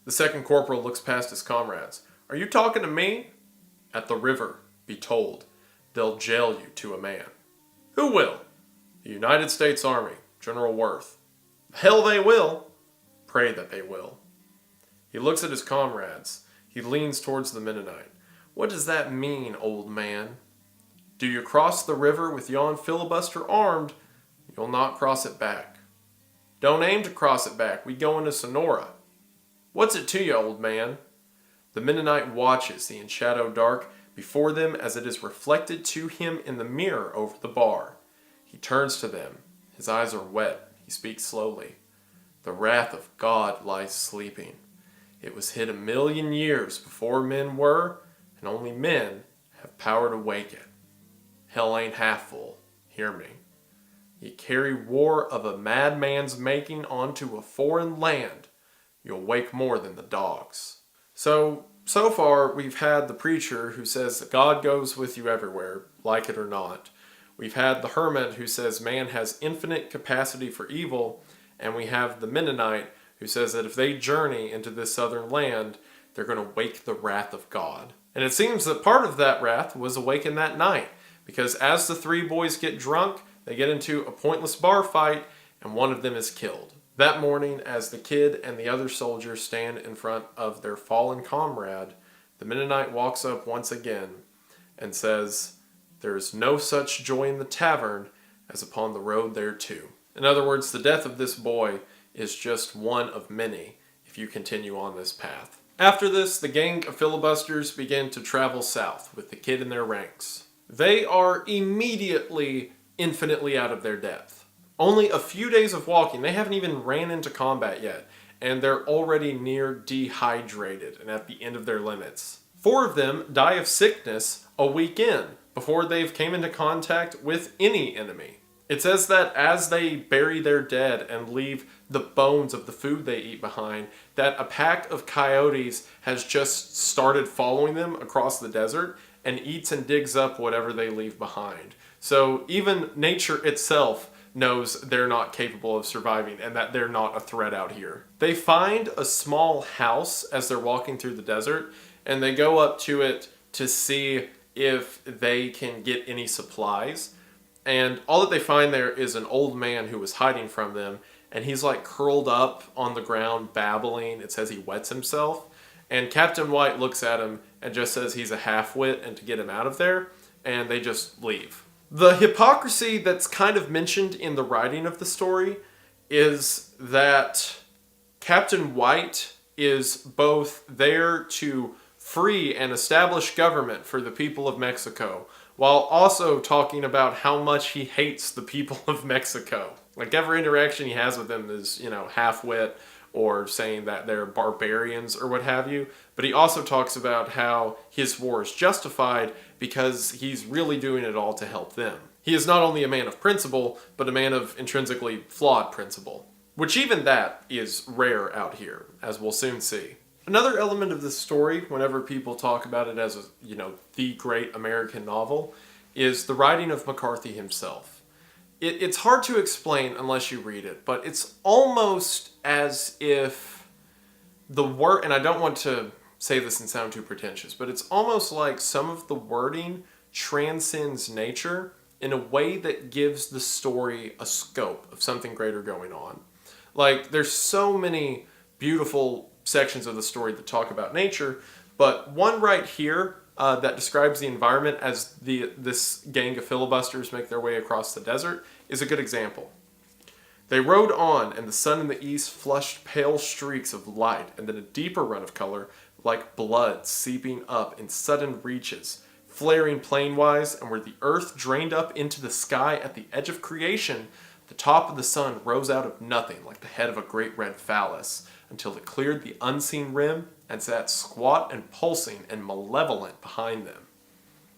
Speaker 1: The second corporal looks past his comrades. "Are you talking to me?" "At the river, be told. They'll jail you to a man." "Who will?" "The United States Army, General Worth." "Hell they will." "Pray that they will." He looks at his comrades. He leans towards the Mennonite. "What does that mean, old man?" "Do you cross the river with yon filibuster armed, you'll not cross it back." "Don't aim to cross it back. We go into Sonora." "What's it to you, old man?" The Mennonite watches the enshadowed dark before them as it is reflected to him in the mirror over the bar. He turns to them. His eyes are wet. He speaks slowly. "The wrath of God lies sleeping. It was hid 1,000,000 years before men were, and only men have power to wake it. Hell ain't half full. Hear me. You carry war of a madman's making onto a foreign land, you'll wake more than the dogs." So far we've had the preacher who says that God goes with you everywhere, like it or not. We've had the hermit who says man has infinite capacity for evil, and we have the Mennonite who says that if they journey into this southern land, they're going to wake the wrath of God. And it seems that part of that wrath was awakened that night, because as the three boys get drunk, they get into a pointless bar fight, and one of them is killed. That morning, as the kid and the other soldiers stand in front of their fallen comrade, the Mennonite walks up once again and says, "There is no such joy in the tavern as upon the road thereto." In other words, the death of this boy is just one of many if you continue on this path. After this, the gang of filibusters begin to travel south with the kid in their ranks. They are immediately infinitely out of their depth. Only a few days of walking, they haven't even ran into combat yet, and they're already near dehydrated and at the end of their limits. 4 of them die of sickness a week in, before they've came into contact with any enemy. It says that as they bury their dead and leave the bones of the food they eat behind, that a pack of coyotes has just started following them across the desert and eats and digs up whatever they leave behind. So even nature itself knows they're not capable of surviving and that they're not a threat out here. They find a small house as they're walking through the desert, and they go up to it to see if they can get any supplies. And all that they find there is an old man who was hiding from them, and he's like curled up on the ground babbling. It says he wets himself, and Captain White looks at him and just says he's a half-wit and to get him out of there, and they just leave. The hypocrisy that's kind of mentioned in the writing of the story is that Captain White is both there to free and establish government for the people of Mexico, while also talking about how much he hates the people of Mexico. Like every interaction he has with them is, half-wit or saying that they're barbarians or what have you. But he also talks about how his war is justified because he's really doing it all to help them. He is not only a man of principle, but a man of intrinsically flawed principle. Which even that is rare out here, as we'll soon see. Another element of this story, whenever people talk about it as, the great American novel, is the writing of McCarthy himself. It's hard to explain unless you read it, but it's almost as if the word, and I don't want to say this and sound too pretentious, but it's almost like some of the wording transcends nature in a way that gives the story a scope of something greater going on. Like, there's so many beautiful sections of the story that talk about nature, but one right here that describes the environment as this gang of filibusters make their way across the desert is a good example. They rode on, and the sun in the east flushed pale streaks of light, and then a deeper run of color, like blood seeping up in sudden reaches, flaring plane-wise, and where the earth drained up into the sky at the edge of creation, the top of the sun rose out of nothing like the head of a great red phallus, until it cleared the unseen rim and sat squat and pulsing and malevolent behind them.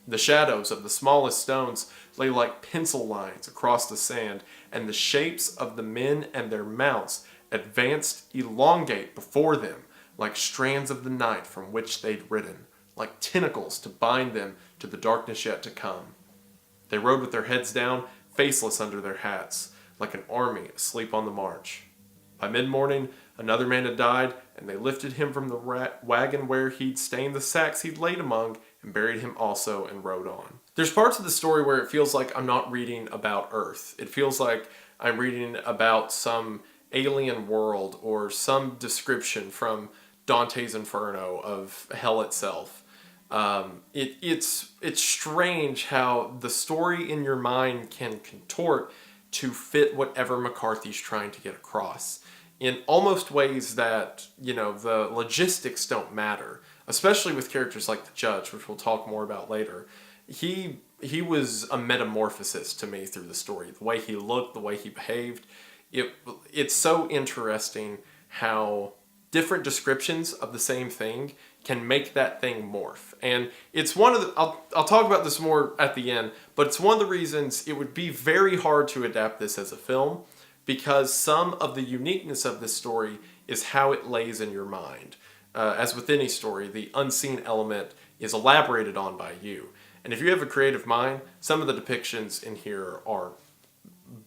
Speaker 1: The shadows of the smallest stones lay like pencil lines across the sand, and the shapes of the men and their mounts advanced elongate before them, like strands of the night from which they'd ridden, like tentacles to bind them to the darkness yet to come. They rode with their heads down, faceless under their hats, like an army asleep on the march. By mid-morning, another man had died, and they lifted him from the wagon where he'd stained the sacks he'd laid among, and buried him also, and rode on. There's parts of the story where it feels like I'm not reading about Earth. It feels like I'm reading about some alien world or some description from Dante's Inferno of hell itself. It's strange how the story in your mind can contort to fit whatever McCarthy's trying to get across in almost ways that, the logistics don't matter, especially with characters like the Judge, which we'll talk more about later. He was a metamorphosis to me through the story. The way he looked, the way he behaved. It's so interesting how different descriptions of the same thing can make that thing morph. And it's one of the, I'll talk about this more at the end, but it's one of the reasons it would be very hard to adapt this as a film, because some of the uniqueness of this story is how it lays in your mind. As with any story, the unseen element is elaborated on by you. And if you have a creative mind, some of the depictions in here are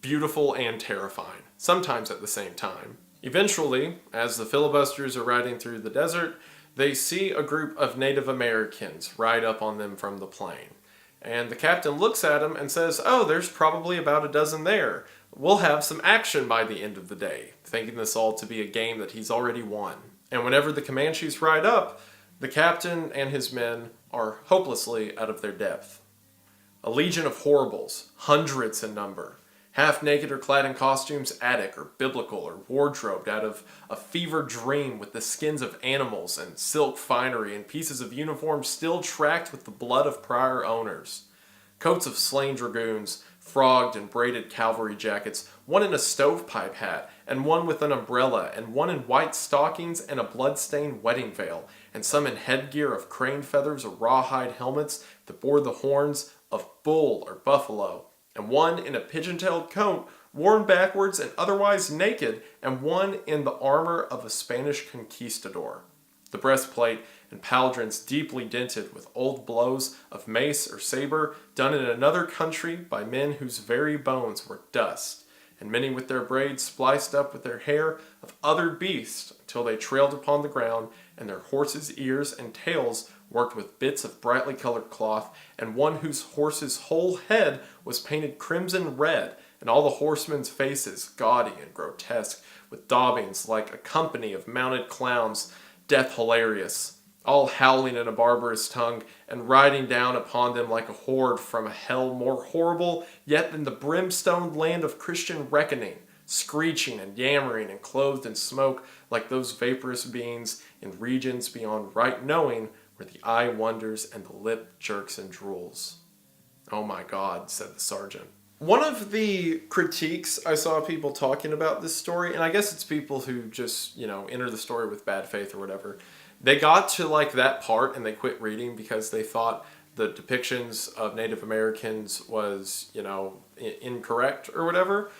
Speaker 1: beautiful and terrifying, sometimes at the same time. Eventually, as the filibusters are riding through the desert, they see a group of Native Americans ride up on them from the plain. And the captain looks at them and says, "Oh, there's probably about a dozen there. We'll have some action by the end of the day," thinking this all to be a game that he's already won. And whenever the Comanches ride up, the captain and his men are hopelessly out of their depth. A legion of horribles, hundreds in number, half naked or clad in costumes Attic or biblical or wardrobed out of a fever dream with the skins of animals and silk finery and pieces of uniform still tracked with the blood of prior owners. Coats of slain dragoons, frogged and braided cavalry jackets, one in a stovepipe hat, and one with an umbrella, and one in white stockings and a blood-stained wedding veil, and some in headgear of crane feathers or rawhide helmets that bore the horns of bull or buffalo, and one in a pigeon-tailed coat, worn backwards and otherwise naked, and one in the armor of a Spanish conquistador. The breastplate and pauldrons deeply dented with old blows of mace or saber done in another country by men whose very bones were dust, and many with their braids spliced up with their hair of other beasts until they trailed upon the ground, and their horses' ears and tails worked with bits of brightly colored cloth, and one whose horse's whole head was painted crimson red, and all the horsemen's faces gaudy and grotesque, with daubings like a company of mounted clowns, death hilarious, all howling in a barbarous tongue, and riding down upon them like a horde from a hell more horrible yet than the brimstone land of Christian reckoning, screeching and yammering and clothed in smoke like those vaporous beings in regions beyond right knowing, where the eye wonders and the lip jerks and drools. "Oh my God," said the sergeant. One of the critiques I saw people talking about this story, and I guess it's people who just, enter the story with bad faith or whatever, they got to that part and they quit reading because they thought the depictions of Native Americans was, incorrect or whatever.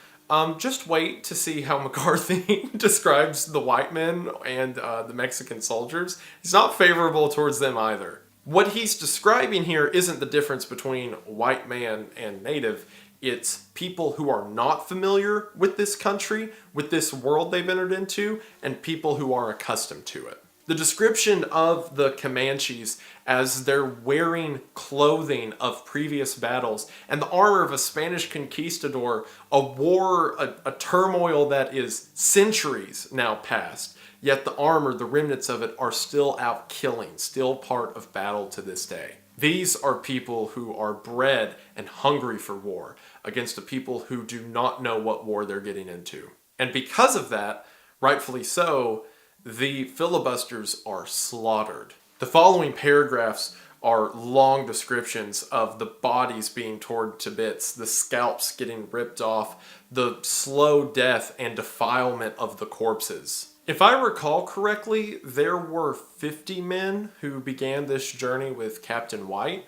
Speaker 1: Just wait to see how McCarthy describes the white men and the Mexican soldiers. He's not favorable towards them either. What he's describing here isn't the difference between white man and native. It's people who are not familiar with this country, with this world they've entered into, and people who are accustomed to it. The description of the Comanches as they're wearing clothing of previous battles and the armor of a Spanish conquistador, a war, a turmoil that is centuries now past, yet the armor, the remnants of it, are still out killing, still part of battle to this day. These are people who are bred and hungry for war against a people who do not know what war they're getting into. And because of that, rightfully so, the filibusters are slaughtered. The following paragraphs are long descriptions of the bodies being torn to bits, the scalps getting ripped off, the slow death and defilement of the corpses. If I recall correctly, there were 50 men who began this journey with Captain White,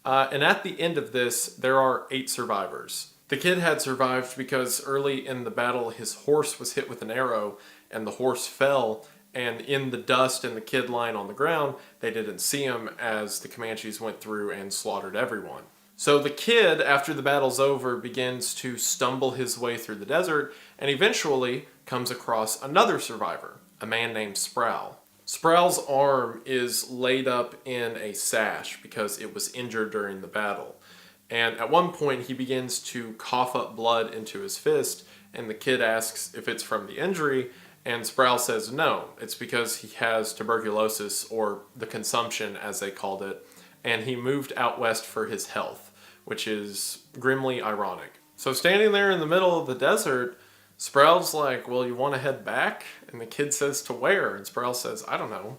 Speaker 1: and at the end of this, there are 8 survivors. The kid had survived because early in the battle, his horse was hit with an arrow, and the horse fell, and in the dust and the kid lying on the ground, they didn't see him as the Comanches went through and slaughtered everyone. So the kid, after the battle's over, begins to stumble his way through the desert and eventually comes across another survivor, a man named Sproul. Sproul's arm is laid up in a sash because it was injured during the battle. And at one point he begins to cough up blood into his fist, and the kid asks if it's from the injury, and Sproul says no, it's because he has tuberculosis, or the consumption as they called it, and he moved out west for his health, which is grimly ironic. So standing there in the middle of the desert, Sproul's like, well, you want to head back? And the kid says, to where? And Sproul says, I don't know,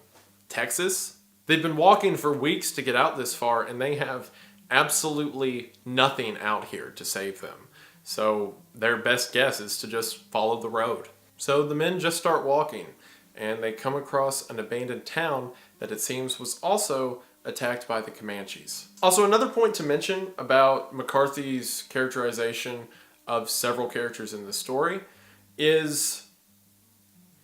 Speaker 1: Texas? They've been walking for weeks to get out this far, and they have absolutely nothing out here to save them. So their best guess is to just follow the road. So the men just start walking, and they come across an abandoned town that it seems was also attacked by the Comanches. Also, another point to mention about McCarthy's characterization of several characters in the story is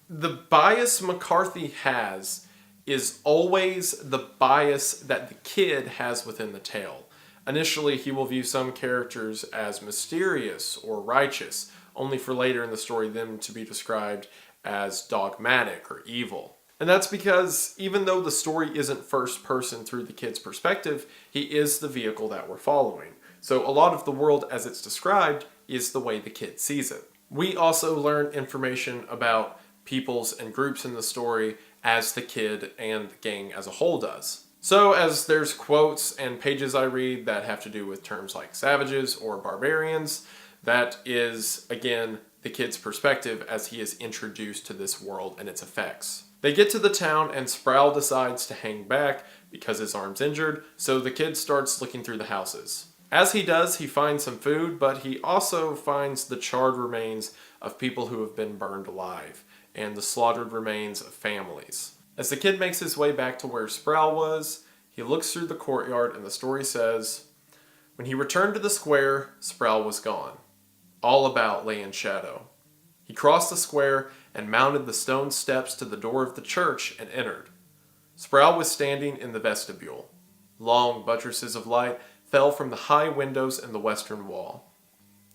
Speaker 1: the bias McCarthy has is always the bias that the kid has within the tale. Initially, he will view some characters as mysterious or righteous, only for later in the story them to be described as dogmatic or evil. And that's because even though the story isn't first person through the kid's perspective, he is the vehicle that we're following. So a lot of the world as it's described is the way the kid sees it. We also learn information about peoples and groups in the story as the kid and the gang as a whole does. So as there's quotes and pages I read that have to do with terms like savages or barbarians, that is, again, the kid's perspective as he is introduced to this world and its effects. They get to the town and Sproul decides to hang back because his arm's injured, so the kid starts looking through the houses. As he does, he finds some food, but he also finds the charred remains of people who have been burned alive, and the slaughtered remains of families. As the kid makes his way back to where Sproul was, he looks through the courtyard and the story says, when he returned to the square, Sproul was gone. All about lay in shadow. He crossed the square and mounted the stone steps to the door of the church and entered. Sproul was standing in the vestibule. Long buttresses of light fell from the high windows in the western wall.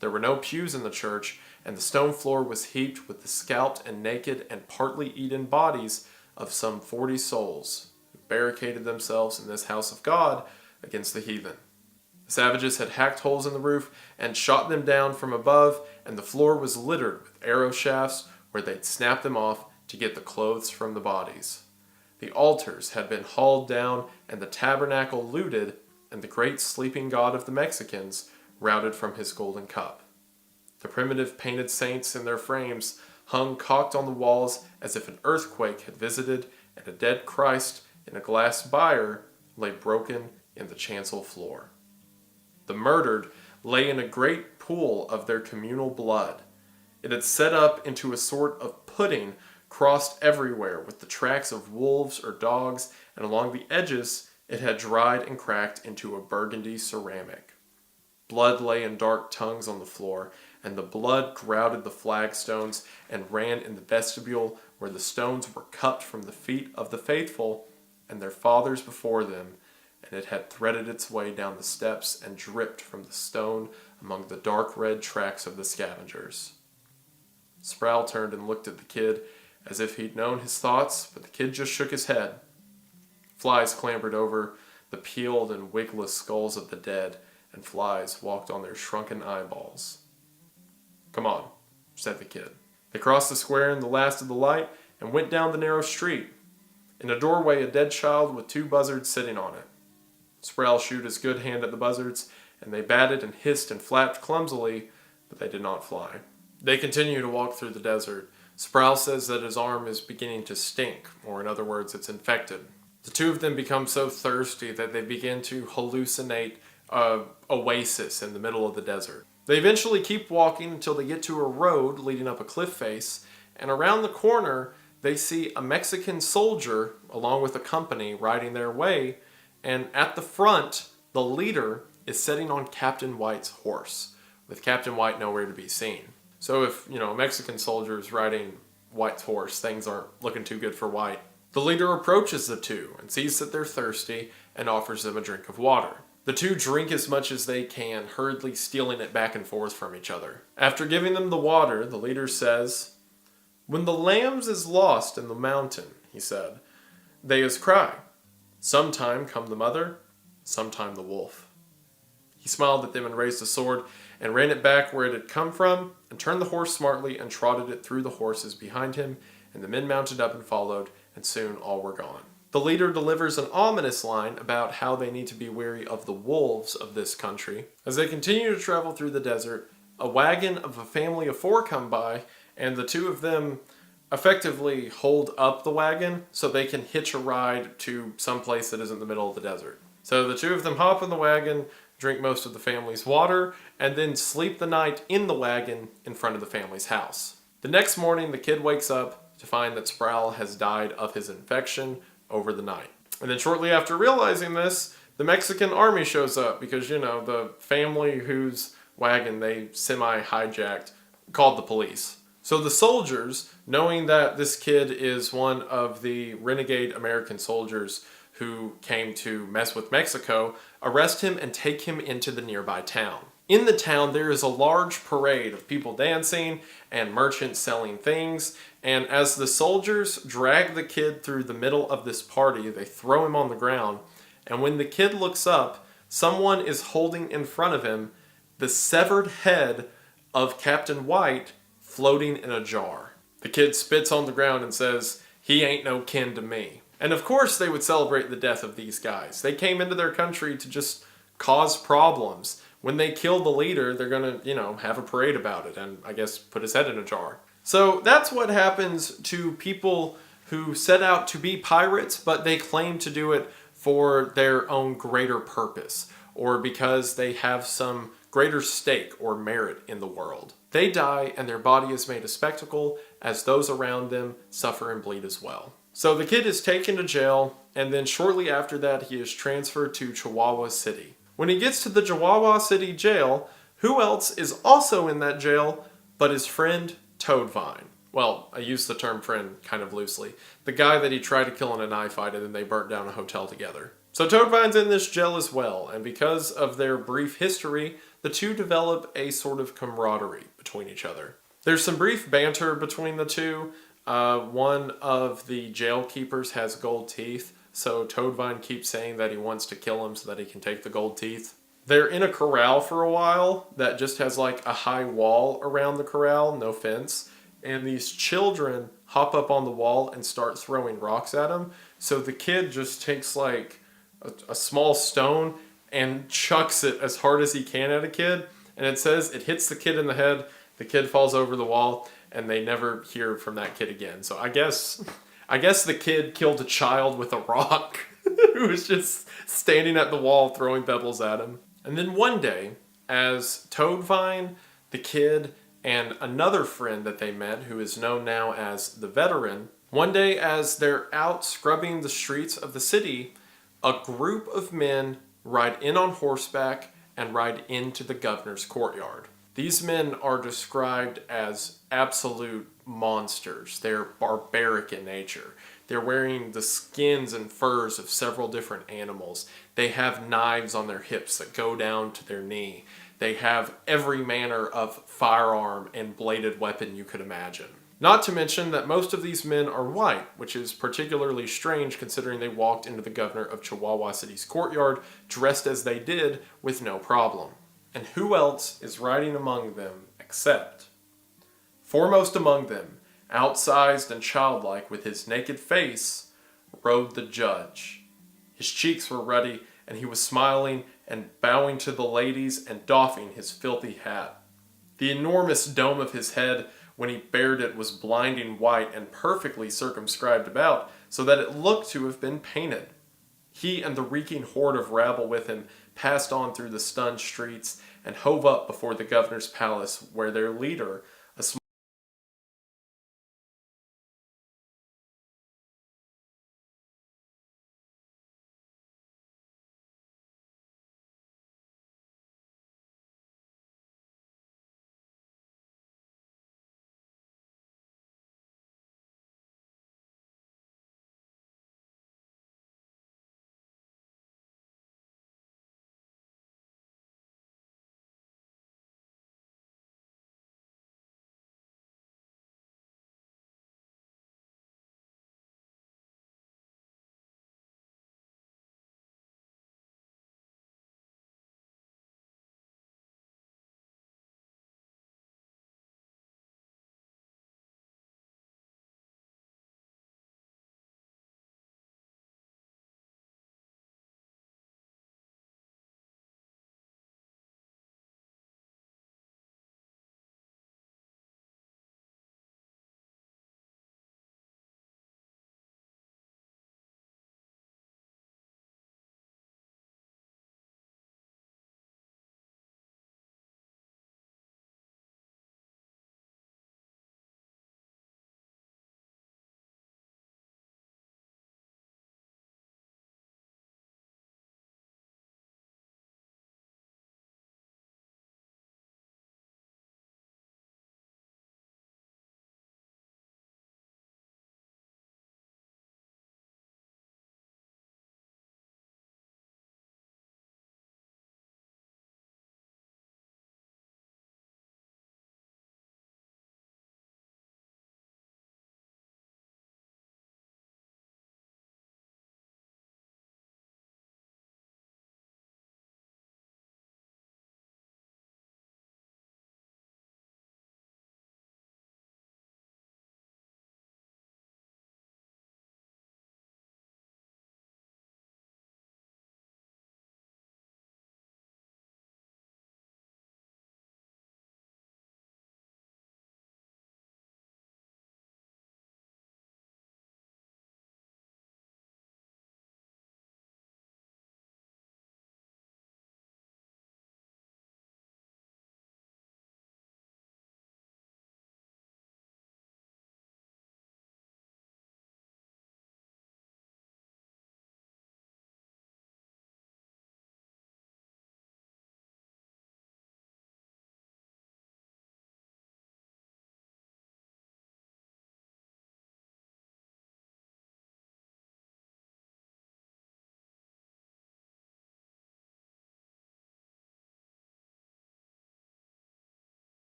Speaker 1: There were no pews in the church, and the stone floor was heaped with the scalped and naked and partly eaten bodies of some 40 souls who barricaded themselves in this house of God against the heathen. The savages had hacked holes in the roof and shot them down from above, and the floor was littered with arrow shafts where they'd snapped them off to get the clothes from the bodies. The altars had been hauled down and the tabernacle looted, and the great sleeping god of the Mexicans routed from his golden cup. The primitive painted saints in their frames hung cocked on the walls as if an earthquake had visited, and a dead Christ in a glass bier lay broken in the chancel floor. The murdered lay in a great pool of their communal blood. It had set up into a sort of pudding crossed everywhere with the tracks of wolves or dogs, and along the edges it had dried and cracked into a burgundy ceramic. Blood lay in dark tongues on the floor, and the blood grouted the flagstones and ran in the vestibule where the stones were cupped from the feet of the faithful and their fathers before them, and it had threaded its way down the steps and dripped from the stone among the dark red tracks of the scavengers. Sproul turned and looked at the kid as if he'd known his thoughts, but the kid just shook his head. Flies clambered over the peeled and wigless skulls of the dead, and flies walked on their shrunken eyeballs. "Come on," said the kid. They crossed the square in the last of the light and went down the narrow street. In a doorway, a dead child with 2 buzzards sitting on it. Sproul shooed his good hand at the buzzards, and they batted and hissed and flapped clumsily, but they did not fly. They continue to walk through the desert. Sproul says that his arm is beginning to stink, or in other words, it's infected. The two of them become so thirsty that they begin to hallucinate an oasis in the middle of the desert. They eventually keep walking until they get to a road leading up a cliff face, and around the corner they see a Mexican soldier along with a company riding their way, and at the front, the leader is sitting on Captain White's horse, with Captain White nowhere to be seen. So if, a Mexican soldier is riding White's horse, things aren't looking too good for White. The leader approaches the two and sees that they're thirsty and offers them a drink of water. The two drink as much as they can, hurriedly stealing it back and forth from each other. After giving them the water, the leader says, "When the lambs is lost in the mountain," he said, "they is cry. Sometime come the mother, sometime the wolf." He smiled at them and raised the sword and ran it back where it had come from and turned the horse smartly and trotted it through the horses behind him, and the men mounted up and followed, and soon all were gone. The leader delivers an ominous line about how they need to be wary of the wolves of this country. As they continue to travel through the desert, a wagon of a family of four come by, and the two of them effectively hold up the wagon so they can hitch a ride to some place that isn't the middle of the desert. So the two of them hop in the wagon, drink most of the family's water, and then sleep the night in the wagon in front of the family's house. The next morning, the kid wakes up to find that Sproul has died of his infection over the night. And then shortly after realizing this, the Mexican army shows up because, the family whose wagon they semi-hijacked called the police. So the soldiers, knowing that this kid is one of the renegade American soldiers who came to mess with Mexico, arrest him and take him into the nearby town. In the town, there is a large parade of people dancing and merchants selling things, and as the soldiers drag the kid through the middle of this party, they throw him on the ground, and when the kid looks up, someone is holding in front of him the severed head of Captain White floating in a jar. The kid spits on the ground and says, "He ain't no kin to me." And of course they would celebrate the death of these guys. They came into their country to just cause problems. When they kill the leader, they're going to, have a parade about it and, I guess, put his head in a jar. So that's what happens to people who set out to be pirates, but they claim to do it for their own greater purpose, or because they have some greater stake or merit in the world. They die, and their body is made a spectacle as those around them suffer and bleed as well. So the kid is taken to jail, and then shortly after that, he is transferred to Chihuahua City. When he gets to the Chihuahua City jail, who else is also in that jail but his friend Toadvine? Well, I use the term friend kind of loosely. The guy that he tried to kill in a knife fight and then they burnt down a hotel together. So Toadvine's in this jail as well, and because of their brief history, the two develop a sort of camaraderie between each other. There's some brief banter between the two. One of the jail keepers has gold teeth, so Toadvine keeps saying that he wants to kill him so that he can take the gold teeth. They're in a corral for a while that just has like a high wall around the corral, no fence, and these children hop up on the wall and start throwing rocks at him. So the kid just takes like a small stone and chucks it as hard as he can at a kid, and it says it hits the kid in the head, the kid falls over the wall, and they never hear from that kid again. So I guess the kid killed a child with a rock who was just standing at the wall throwing pebbles at him. And then one day, as Toadvine, the kid, and another friend that they met, who is known now as the Veteran, one day as they're out scrubbing the streets of the city, a group of men ride in on horseback and ride into the governor's courtyard. These men are described as absolute monsters. They're barbaric in nature. They're wearing the skins and furs of several different animals. They have knives on their hips that go down to their knee. They have every manner of firearm and bladed weapon you could imagine. Not to mention that most of these men are white, which is particularly strange considering they walked into the governor of Chihuahua City's courtyard dressed as they did with no problem. And who else is riding among them except, foremost among them, outsized and childlike with his naked face, rode the judge. His cheeks were ruddy, and he was smiling and bowing to the ladies and doffing his filthy hat. The enormous dome of his head, when he bared it, was blinding white and perfectly circumscribed about, so that it looked to have been painted. He and the reeking horde of rabble with him passed on through the stunned streets and hove up before the governor's palace, where their leader,